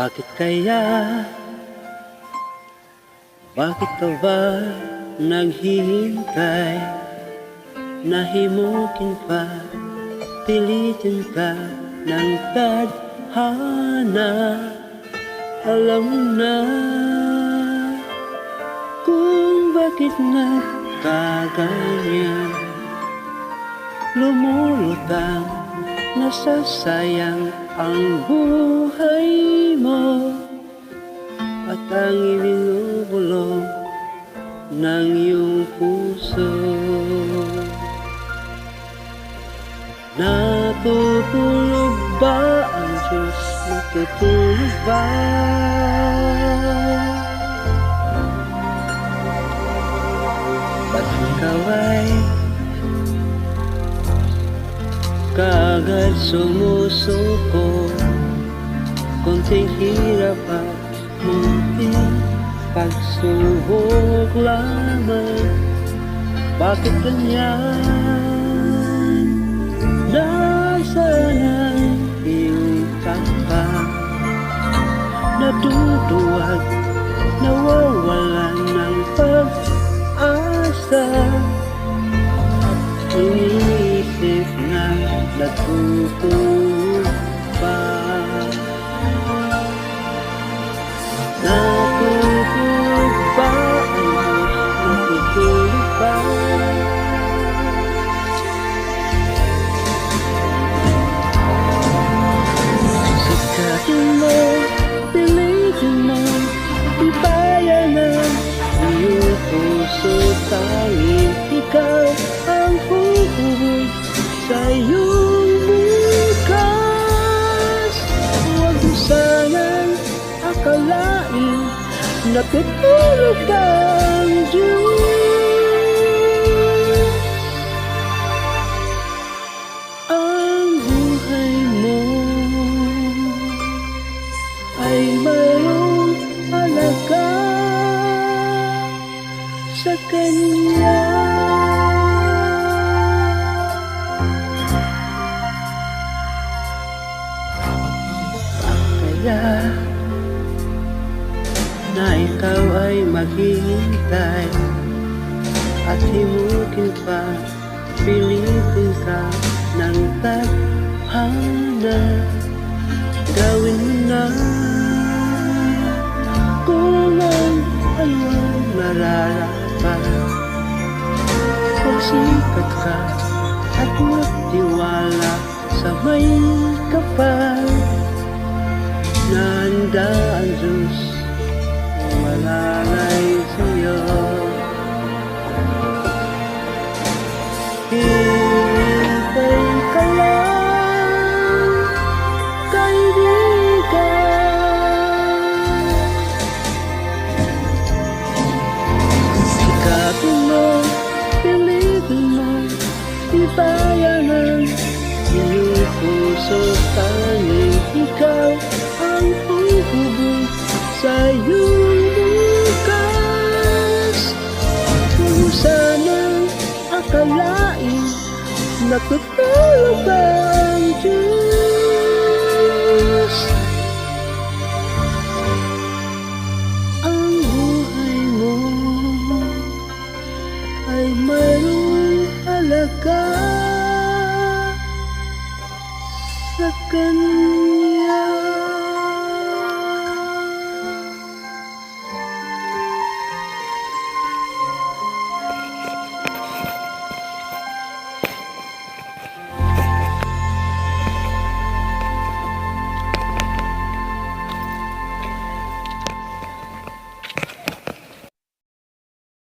Bakit kaya? Bakit ka ba naghihintay? Nahimukin pa, pilitin ka ng tadhana. Alam mo na kung bakit nagkaganyan. Lumulutang, nasasayang ang buhay mo, at ang ibinubulong ng iyong puso. Natutulog ba ang Diyos? Natutulog ba? Ba't ikaw ay kaagad sumusuko? Konting hirap at munting pagsubok lamang. Bakit ganyan? Nasaan ang iyong tapang? Natutuwag, nawawalan ng pag-asa. Iniisip na natutulog pa. Natutulog ba ang Diyos? Natutulog ba? Sikatin mo, pilitin mo, ibayan ang iyong puso. Tanging ikaw ang huhubog sa iyong bukas. Huwag mo sanang akalain natutulog ba ang Diyos? Ang buhay mo ay mayroong halaga sa Kanya. Kaya na ikaw ay maghihintay at himukin pa, pilitin ka ng tadhana. Gawin mo na kung ang anong nararapat. Magsikat ka at magtiwala sa may kapal na handa ang Diyos malalay sa'yo. Hintay ka lang, kaibigan. Sikapin mo, pilitin mo, ibayan ang iyong puso. Tanging ikaw ang huhubog sa iyong bukas. Kung sanang akalain natutulog ba ang Diyos? Ang buhay mo ay mayroong halaga sa Kanya.